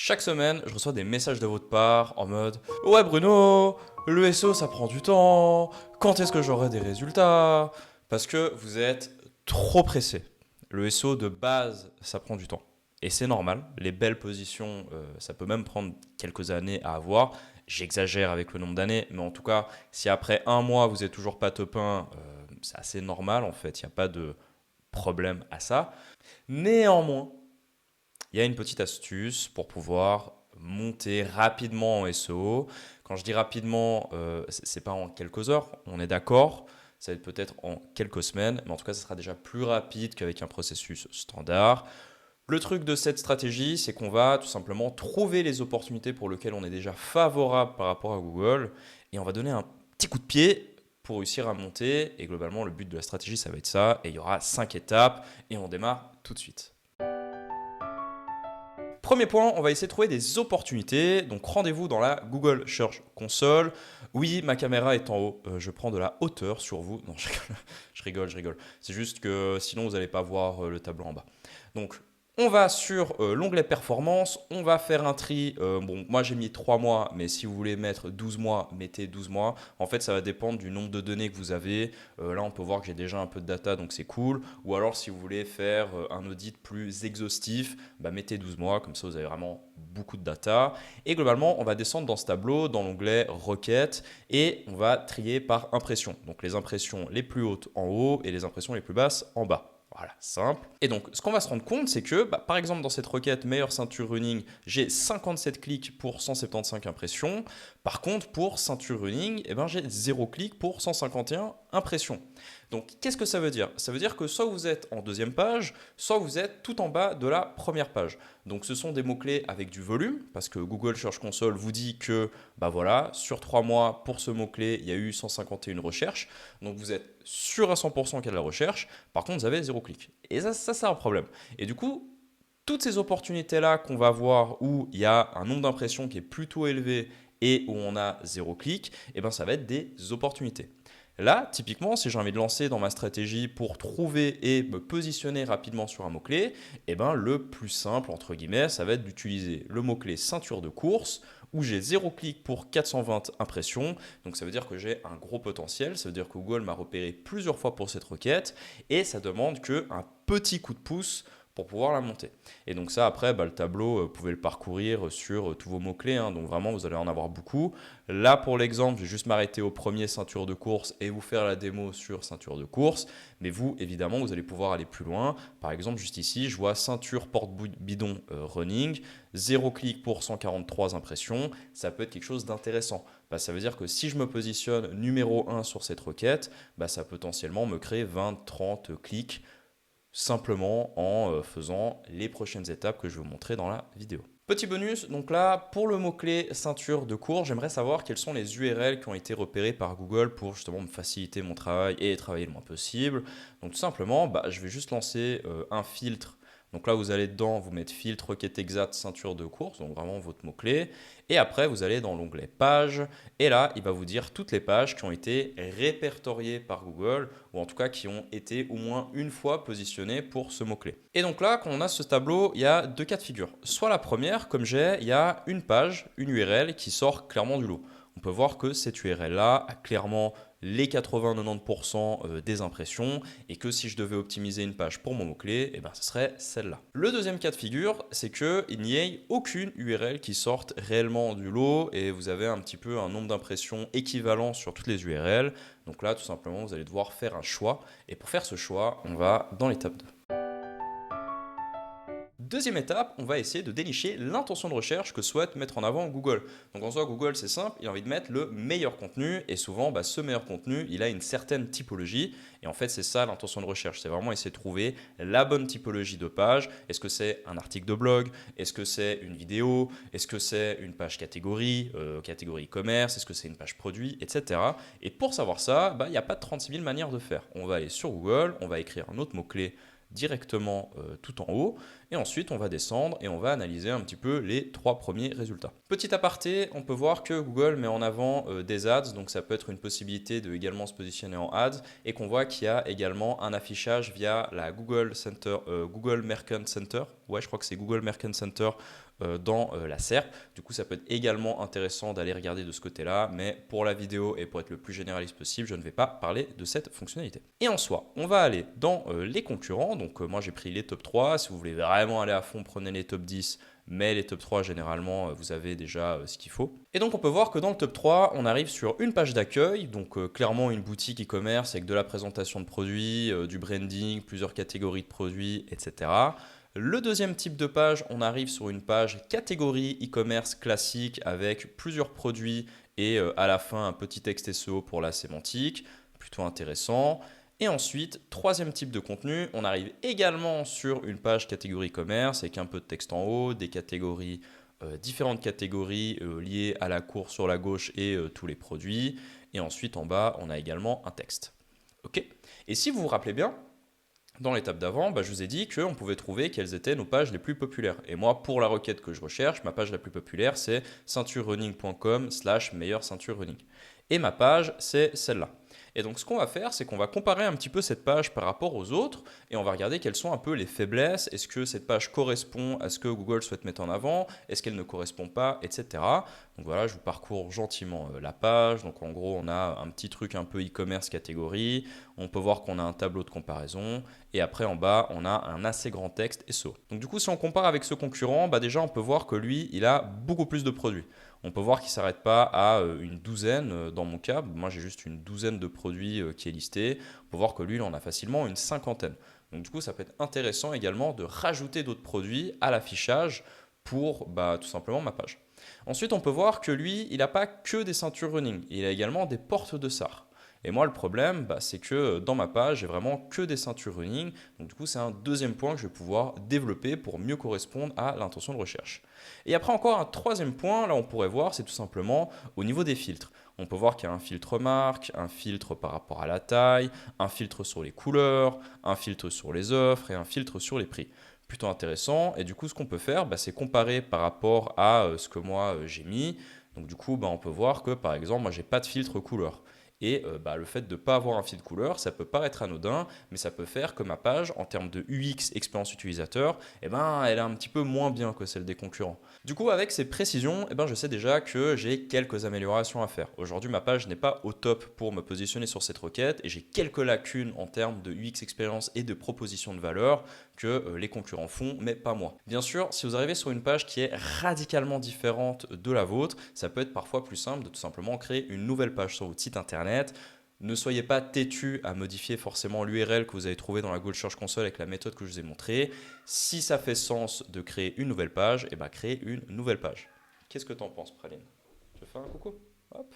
Chaque semaine, je reçois des messages de votre part en mode «Ouais Bruno, le SEO ça prend du temps, quand est-ce que j'aurai des résultats?» Parce que vous êtes trop pressé. Le SEO de base, ça prend du temps. Et c'est normal, les belles positions, ça peut même prendre quelques années à avoir. J'exagère avec le nombre d'années, mais en tout cas, si après un mois vous n'êtes toujours pas top 1, c'est assez normal en fait, il n'y a pas de problème à ça. Néanmoins, il y a une petite astuce pour pouvoir monter rapidement en SEO. Quand je dis rapidement, c'est pas en quelques heures, on est d'accord. Ça va être peut-être en quelques semaines, mais en tout cas, ça sera déjà plus rapide qu'avec un processus standard. Le truc de cette stratégie, c'est qu'on va tout simplement trouver les opportunités pour lesquelles on est déjà favorable par rapport à Google et on va donner un petit coup de pied pour réussir à monter. Et globalement, le but de la stratégie, ça va être ça. Et il y aura 5 étapes et on démarre tout de suite. Premier point, on va essayer de trouver des opportunités. Donc rendez-vous dans la Google Search Console. Oui, ma caméra est en haut. Je prends de la hauteur sur vous. Non, je rigole. Je rigole. C'est juste que sinon, vous n'allez pas voir le tableau en bas. Donc, on va sur l'onglet performance, on va faire un tri. Bon, moi j'ai mis 3 mois, mais si vous voulez mettre 12 mois, mettez 12 mois. En fait, ça va dépendre du nombre de données que vous avez. Là, on peut voir que j'ai déjà un peu de data, donc c'est cool. Ou alors, si vous voulez faire un audit plus exhaustif, bah, mettez 12 mois, comme ça vous avez vraiment beaucoup de data. Et globalement, on va descendre dans ce tableau, dans l'onglet requêtes, et on va trier par impression. Donc les impressions les plus hautes en haut et les impressions les plus basses en bas. Voilà, simple. Et donc, ce qu'on va se rendre compte, c'est que, par exemple, dans cette requête meilleure ceinture running, j'ai 57 clics pour 175 impressions. Par contre, pour ceinture running, eh ben, j'ai 0 clics pour 151 impressions. Donc, qu'est-ce que ça veut dire? Ça veut dire que soit vous êtes en deuxième page, soit vous êtes tout en bas de la première page. Donc, ce sont des mots-clés avec du volume, parce que Google Search Console vous dit que, voilà, sur 3 mois, pour ce mot-clé, il y a eu 151 recherches. Donc, vous êtes sûr à 100% qu'il y a de la recherche. Par contre, vous avez 0 clic. Et ça c'est un problème. Et du coup, toutes ces opportunités-là qu'on va voir où il y a un nombre d'impressions qui est plutôt élevé et où on a 0 clic, eh ben, ça va être des opportunités. Là, typiquement, si j'ai envie de lancer dans ma stratégie pour trouver et me positionner rapidement sur un mot-clé, eh ben, le plus simple, entre guillemets, ça va être d'utiliser le mot-clé ceinture de course, où j'ai 0 clic pour 420 impressions. Donc ça veut dire que j'ai un gros potentiel, ça veut dire que Google m'a repéré plusieurs fois pour cette requête, et ça demande qu'un petit coup de pouce pour pouvoir la monter. Et donc ça, après, le tableau, vous pouvez le parcourir sur tous vos mots-clés, hein, donc vraiment, vous allez en avoir beaucoup. Là, pour l'exemple, je vais juste m'arrêter au premier ceinture de course et vous faire la démo sur ceinture de course. Mais vous, évidemment, vous allez pouvoir aller plus loin. Par exemple, juste ici, je vois ceinture porte-bidon running, 0 clic pour 143 impressions. Ça peut être quelque chose d'intéressant. Ça veut dire que si je me positionne numéro 1 sur cette requête, ça potentiellement me crée 20-30 clics simplement en faisant les prochaines étapes que je vais vous montrer dans la vidéo. Petit bonus, donc là, pour le mot-clé ceinture de cours, j'aimerais savoir quelles sont les URL qui ont été repérées par Google pour justement me faciliter mon travail et travailler le moins possible. Donc tout simplement, je vais juste lancer un filtre. Donc là, vous allez dedans, vous mettez filtre, requête exacte, ceinture de course, donc vraiment votre mot-clé. Et après, vous allez dans l'onglet pages. Et là, il va vous dire toutes les pages qui ont été répertoriées par Google, ou en tout cas qui ont été au moins une fois positionnées pour ce mot-clé. Et donc là, quand on a ce tableau, il y a deux cas de figure. Soit la première, comme j'ai, il y a une page, une URL qui sort clairement du lot. On peut voir que cette URL-là a clairement les 80-90% des impressions et que si je devais optimiser une page pour mon mot-clé, ce serait celle-là. Le deuxième cas de figure, c'est qu'il n'y ait aucune URL qui sorte réellement du lot et vous avez un petit peu un nombre d'impressions équivalent sur toutes les URL. Donc là, tout simplement, vous allez devoir faire un choix et pour faire ce choix, on va dans l'étape 2. Deuxième étape, on va essayer de dénicher l'intention de recherche que souhaite mettre en avant Google. Donc en soi, Google, c'est simple, il a envie de mettre le meilleur contenu et souvent, ce meilleur contenu, il a une certaine typologie et en fait, c'est ça l'intention de recherche. C'est vraiment essayer de trouver la bonne typologie de page. Est-ce que c'est un article de blog? Est-ce que c'est une vidéo? Est-ce que c'est une page catégorie, catégorie commerce? Est-ce que c'est une page produit, etc. Et pour savoir ça, il n'y a pas de 36 000 manières de faire. On va aller sur Google, on va écrire un autre mot-clé directement tout en haut et ensuite on va descendre et on va analyser un petit peu les 3 premiers résultats. Petit aparté, on peut voir que Google met en avant des ads, donc ça peut être une possibilité de également se positionner en ads et qu'on voit qu'il y a également un affichage via la Google Merchant Center, ouais je crois que c'est Google Merchant Center dans la SERP. Du coup, ça peut être également intéressant d'aller regarder de ce côté-là, mais pour la vidéo et pour être le plus généraliste possible, je ne vais pas parler de cette fonctionnalité. Et en soi, on va aller dans les concurrents. Donc moi, j'ai pris les top 3. Si vous voulez vraiment aller à fond, prenez les top 10. Mais les top 3, généralement, vous avez déjà ce qu'il faut. Et donc, on peut voir que dans le top 3, on arrive sur une page d'accueil. Donc, clairement, une boutique e-commerce avec de la présentation de produits, du branding, plusieurs catégories de produits, etc. Le deuxième type de page, on arrive sur une page catégorie e-commerce classique avec plusieurs produits et à la fin, un petit texte SEO pour la sémantique. Plutôt intéressant. Et ensuite, troisième type de contenu, on arrive également sur une page catégorie e-commerce avec un peu de texte en haut, des catégories, différentes catégories liées à la course sur la gauche et tous les produits. Et ensuite, en bas, on a également un texte. OK. Et si vous vous rappelez bien, dans l'étape d'avant, je vous ai dit qu'on pouvait trouver quelles étaient nos pages les plus populaires. Et moi, pour la requête que je recherche, ma page la plus populaire, c'est ceinturerunning.com/meilleure ceinture running. Et ma page, c'est celle-là. Et donc, ce qu'on va faire, c'est qu'on va comparer un petit peu cette page par rapport aux autres et on va regarder quelles sont un peu les faiblesses. Est-ce que cette page correspond à ce que Google souhaite mettre en avant? Est-ce qu'elle ne correspond pas, etc. Donc voilà, je vous parcours gentiment la page. Donc en gros, on a un petit truc un peu e-commerce catégorie. On peut voir qu'on a un tableau de comparaison. Et après, en bas, on a un assez grand texte SEO. Donc du coup, si on compare avec ce concurrent, déjà, on peut voir que lui, il a beaucoup plus de produits. On peut voir qu'il ne s'arrête pas à une douzaine dans mon cas. Moi, j'ai juste une douzaine de produits qui est listé. On peut voir que lui, il en a facilement une cinquantaine. Donc du coup, ça peut être intéressant également de rajouter d'autres produits à l'affichage pour tout simplement ma page. Ensuite, on peut voir que lui, il n'a pas que des ceintures running. Il a également des portes de SAR. Et moi, le problème, c'est que dans ma page, j'ai vraiment que des ceintures running. Donc du coup, c'est un deuxième point que je vais pouvoir développer pour mieux correspondre à l'intention de recherche. Et après, encore un troisième point, là, on pourrait voir, c'est tout simplement au niveau des filtres. On peut voir qu'il y a un filtre marque, un filtre par rapport à la taille, un filtre sur les couleurs, un filtre sur les offres et un filtre sur les prix. Plutôt intéressant. Et du coup, ce qu'on peut faire, c'est comparer par rapport à ce que moi j'ai mis. Donc du coup, on peut voir que par exemple, moi, j'ai pas de filtre couleur. Et le fait de ne pas avoir un fil de couleur, ça peut paraître anodin, mais ça peut faire que ma page, en termes de UX, expérience utilisateur, elle est un petit peu moins bien que celle des concurrents. Du coup, avec ces précisions, je sais déjà que j'ai quelques améliorations à faire. Aujourd'hui, ma page n'est pas au top pour me positionner sur cette requête et j'ai quelques lacunes en termes de UX expérience et de proposition de valeur que les concurrents font, mais pas moi. Bien sûr, si vous arrivez sur une page qui est radicalement différente de la vôtre, ça peut être parfois plus simple de tout simplement créer une nouvelle page sur votre site internet. Ne soyez pas têtu à modifier forcément l'URL que vous avez trouvé dans la Google Search Console avec la méthode que je vous ai montrée. Si ça fait sens de créer une nouvelle page, créez une nouvelle page. Qu'est-ce que tu en penses, Praline? Je fais un coucou? Hop.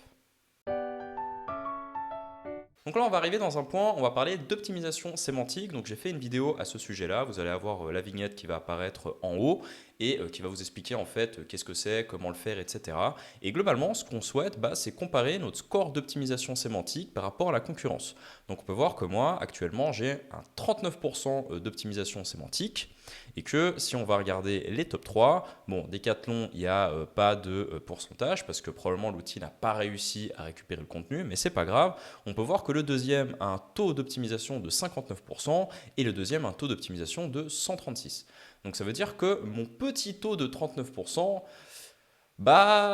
Donc là, on va arriver dans un point, on va parler d'optimisation sémantique. Donc j'ai fait une vidéo à ce sujet-là. Vous allez avoir la vignette qui va apparaître en haut et qui va vous expliquer en fait qu'est-ce que c'est, comment le faire, etc. Et globalement, ce qu'on souhaite, c'est comparer notre score d'optimisation sémantique par rapport à la concurrence. Donc on peut voir que moi, actuellement, j'ai un 39% d'optimisation sémantique et que si on va regarder les top 3, Decathlon, il n'y a pas de pourcentage parce que probablement l'outil n'a pas réussi à récupérer le contenu, mais c'est pas grave. On peut voir que le deuxième a un taux d'optimisation de 59% et le deuxième un taux d'optimisation de 136%. Donc ça veut dire que mon petit taux de 39%,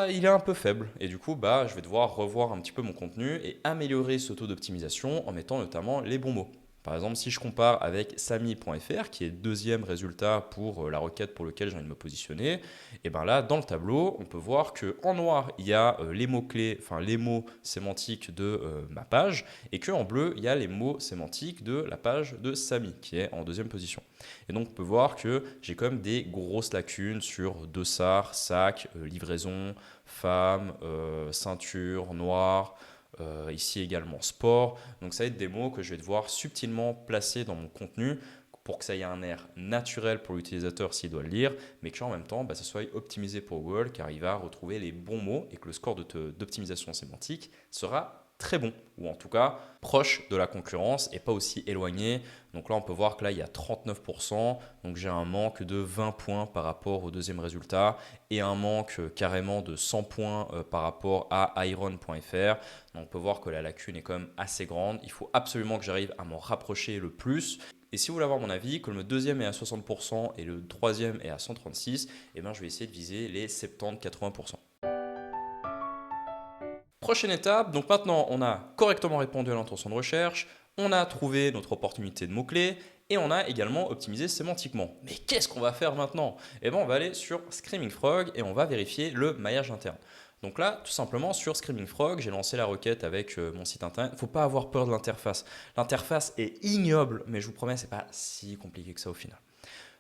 il est un peu faible. Et du coup, je vais devoir revoir un petit peu mon contenu et améliorer ce taux d'optimisation en mettant notamment les bons mots. Par exemple, si je compare avec Samy.fr, qui est le deuxième résultat pour la requête pour laquelle j'ai envie de me positionner, et là, dans le tableau, on peut voir qu'en noir, il y a les mots-clés, les mots sémantiques de ma page, et qu'en bleu, il y a les mots sémantiques de la page de Samy, qui est en deuxième position. Et donc, on peut voir que j'ai quand même des grosses lacunes sur dossard, sac, livraison, femme, ceinture, noir. Ici également sport. Donc ça va être des mots que je vais devoir subtilement placer dans mon contenu pour que ça ait un air naturel pour l'utilisateur s'il doit le lire, mais qu'en même temps, ça soit optimisé pour Google car il va retrouver les bons mots et que le score d'optimisation sémantique sera très bon, ou en tout cas proche de la concurrence et pas aussi éloigné. Donc là, on peut voir que là, il y a 39%, donc j'ai un manque de 20 points par rapport au deuxième résultat et un manque carrément de 100 points par rapport à iron.fr. Donc on peut voir que la lacune est quand même assez grande. Il faut absolument que j'arrive à m'en rapprocher le plus. Et si vous voulez avoir mon avis, comme le deuxième est à 60% et le troisième est à 136, eh ben, je vais essayer de viser les 70-80%. Prochaine étape, donc maintenant on a correctement répondu à l'intention de recherche, on a trouvé notre opportunité de mots-clés et on a également optimisé sémantiquement. Mais qu'est-ce qu'on va faire maintenant? Eh bien on va aller sur Screaming Frog et on va vérifier le maillage interne. Donc là, tout simplement sur Screaming Frog, j'ai lancé la requête avec mon site internet. Il ne faut pas avoir peur de l'interface. L'interface est ignoble, mais je vous promets, ce n'est pas si compliqué que ça au final.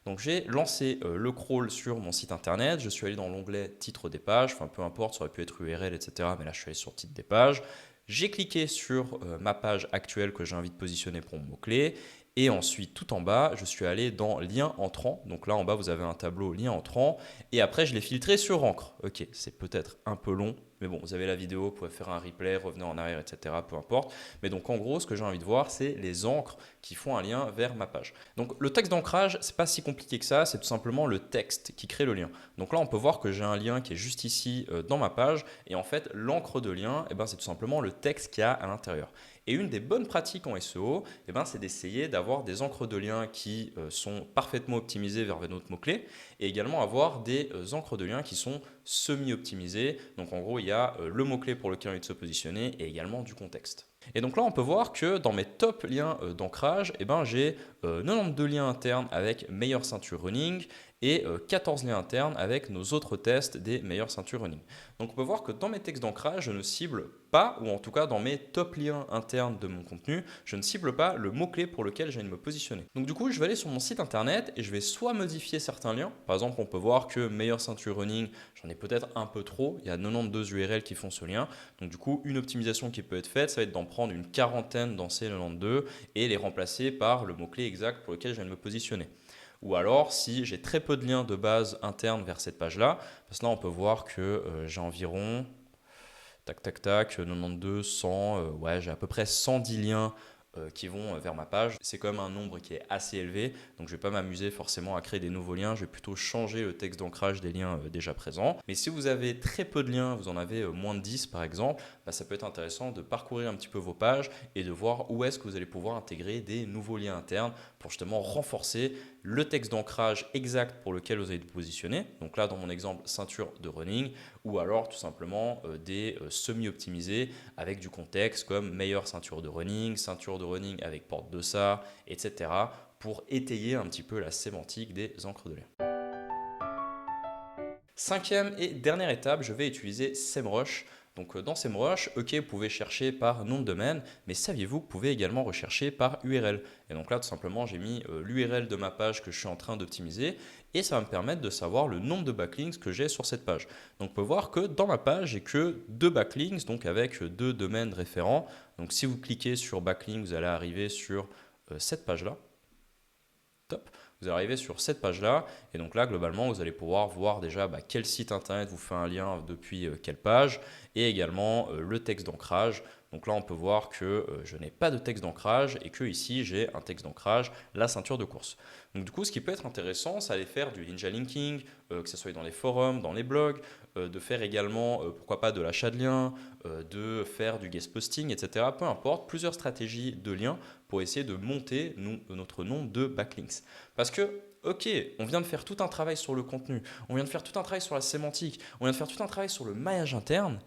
Donc j'ai lancé le crawl sur mon site internet, je suis allé dans l'onglet titre des pages, enfin peu importe, ça aurait pu être URL, etc. Mais là je suis allé sur titre des pages. J'ai cliqué sur ma page actuelle que j'ai envie de positionner pour mon mot-clé. Et ensuite, tout en bas, je suis allé dans lien entrant. Donc là en bas, vous avez un tableau lien entrant. Et après, je l'ai filtré sur encre. Ok, c'est peut-être un peu long. Mais bon, vous avez la vidéo, vous pouvez faire un replay, revenir en arrière, etc. Peu importe. Mais donc en gros, ce que j'ai envie de voir, c'est les encres qui font un lien vers ma page. Donc le texte d'ancrage, c'est pas si compliqué que ça, c'est tout simplement le texte qui crée le lien. Donc là, on peut voir que j'ai un lien qui est juste ici dans ma page. Et en fait, l'encre de lien, eh ben, c'est tout simplement le texte qu'il y a à l'intérieur. Et une des bonnes pratiques en SEO, eh ben, c'est d'essayer d'avoir des encres de lien qui sont parfaitement optimisées vers notre mot-clé et également avoir des encres de lien qui sont semi-optimisées. Donc en gros, il y a le mot-clé pour lequel on veut se positionner et également du contexte. Et donc là, on peut voir que dans mes top liens d'ancrage, eh ben, j'ai 92 liens internes avec meilleure ceinture running et 14 liens internes avec nos autres tests des meilleures ceintures running. Donc on peut voir que dans mes textes d'ancrage, je ne cible pas, ou en tout cas dans mes top liens internes de mon contenu, je ne cible pas le mot-clé pour lequel j'ai envie de me positionner. Donc du coup, je vais aller sur mon site internet et je vais soit modifier certains liens. Par exemple, on peut voir que meilleure ceinture running, j'en ai peut-être un peu trop. Il y a 92 URL qui font ce lien. Donc du coup, une optimisation qui peut être faite, ça va être d'en prendre une quarantaine dans ces 92 et les remplacer par le mot-clé exact pour lequel je viens de me positionner. Ou alors, si j'ai très peu de liens de base internes vers cette page-là, parce que là, on peut voir que j'ai environ, tac, tac, tac, 92, 100, ouais, j'ai à peu près 110 liens qui vont vers ma page. C'est quand même un nombre qui est assez élevé, donc je ne vais pas m'amuser forcément à créer des nouveaux liens, je vais plutôt changer le texte d'ancrage des liens déjà présents. Mais si vous avez très peu de liens, vous en avez moins de 10 par exemple, bah, ça peut être intéressant de parcourir un petit peu vos pages et de voir où est-ce que vous allez pouvoir intégrer des nouveaux liens internes pour justement renforcer le texte d'ancrage exact pour lequel vous allez vous positionner. Donc là, dans mon exemple, ceinture de running, ou alors tout simplement des semi-optimisés avec du contexte comme meilleure ceinture de running avec porte de ça, etc. pour étayer un petit peu la sémantique des encres de lien. Cinquième et dernière étape, je vais utiliser SEMrush. Donc dans SEMrush, ok, vous pouvez chercher par nom de domaine, mais saviez-vous que vous pouvez également rechercher par URL? Et donc là, tout simplement, j'ai mis l'URL de ma page que je suis en train d'optimiser et ça va me permettre de savoir le nombre de backlinks que j'ai sur cette page. Donc on peut voir que dans ma page, j'ai que 2 backlinks, donc avec 2 domaines référents. Donc si vous cliquez sur backlink, vous allez arriver sur cette page-là. Top. Vous allez arriver sur cette page-là et donc là, globalement, vous allez pouvoir voir déjà quel site internet vous fait un lien depuis quelle page et également le texte d'ancrage. Donc là, on peut voir que je n'ai pas de texte d'ancrage et que ici, j'ai un texte d'ancrage, la ceinture de course. Donc du coup, ce qui peut être intéressant, c'est d'aller faire du ninja linking, que ce soit dans les forums, dans les blogs, de faire également, pourquoi pas, de l'achat de liens, de faire du guest posting, etc. Peu importe, plusieurs stratégies de liens pour essayer de monter notre nombre de backlinks. Parce que, ok, on vient de faire tout un travail sur le contenu, on vient de faire tout un travail sur la sémantique, on vient de faire tout un travail sur le maillage interne,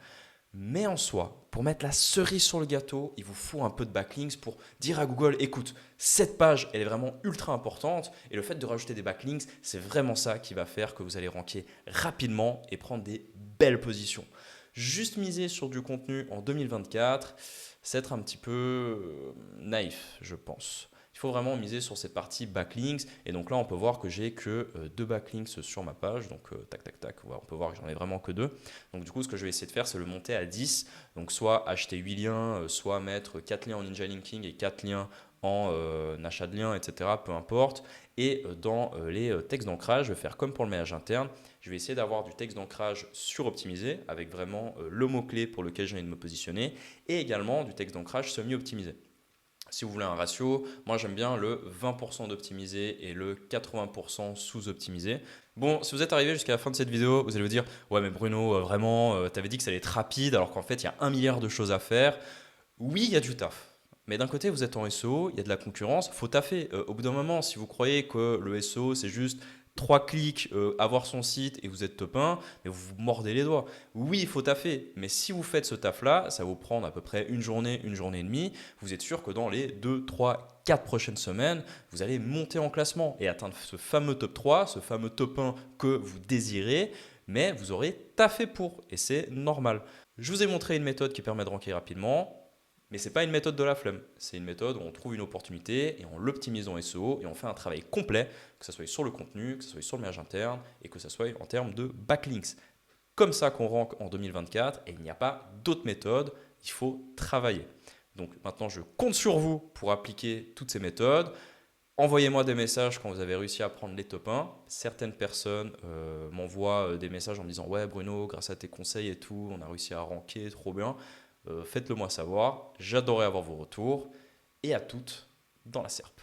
mais en soi, pour mettre la cerise sur le gâteau, il vous faut un peu de backlinks pour dire à Google, écoute, cette page, elle est vraiment ultra importante et le fait de rajouter des backlinks, c'est vraiment ça qui va faire que vous allez ranker rapidement et prendre des belles positions. Juste miser sur du contenu en 2024, c'est être un petit peu naïf, je pense. Il faut vraiment miser sur cette partie backlinks. Et donc là, on peut voir que j'ai que 2 backlinks sur ma page. Donc, tac, tac, tac. On peut voir que j'en ai vraiment que 2. Donc, du coup, ce que je vais essayer de faire, c'est le monter à 10. Donc, soit acheter 8 liens, soit mettre 4 liens en ninja linking et 4 liens en achat de liens, etc. Peu importe. Et dans les textes d'ancrage, je vais faire comme pour le maillage interne. Je vais essayer d'avoir du texte d'ancrage suroptimisé avec vraiment le mot-clé pour lequel j'ai envie de me positionner et également du texte d'ancrage semi-optimisé. Si vous voulez un ratio, moi j'aime bien le 20% d'optimisé et le 80% sous-optimisé. Bon, si vous êtes arrivé jusqu'à la fin de cette vidéo, vous allez vous dire « Ouais mais Bruno, vraiment, t'avais dit que ça allait être rapide alors qu'en fait il y a 1 milliard de choses à faire. » Oui, il y a du taf. Mais d'un côté, vous êtes en SEO, il y a de la concurrence, faut taffer. Au bout d'un moment, si vous croyez que le SEO, c'est juste 3 clics, avoir son site et vous êtes top 1, mais vous vous mordez les doigts. Oui, il faut taffer, mais si vous faites ce taf-là, ça va vous prendre à peu près une journée et demie. Vous êtes sûr que dans les 2, 3, 4 prochaines semaines, vous allez monter en classement et atteindre ce fameux top 3, ce fameux top 1 que vous désirez, mais vous aurez taffé pour, et c'est normal. Je vous ai montré une méthode qui permet de ranker rapidement. Mais ce n'est pas une méthode de la flemme, c'est une méthode où on trouve une opportunité et on l'optimise en SEO et on fait un travail complet, que ce soit sur le contenu, que ce soit sur le maillage interne et que ce soit en termes de backlinks. Comme ça qu'on rank en 2024 et il n'y a pas d'autre méthode, il faut travailler. Donc maintenant je compte sur vous pour appliquer toutes ces méthodes. Envoyez-moi des messages quand vous avez réussi à prendre les top 1. Certaines personnes m'envoient des messages en me disant ouais Bruno, grâce à tes conseils et tout, on a réussi à ranker, trop bien. Faites-le moi savoir, j'adorerais avoir vos retours et à toutes dans la SERP.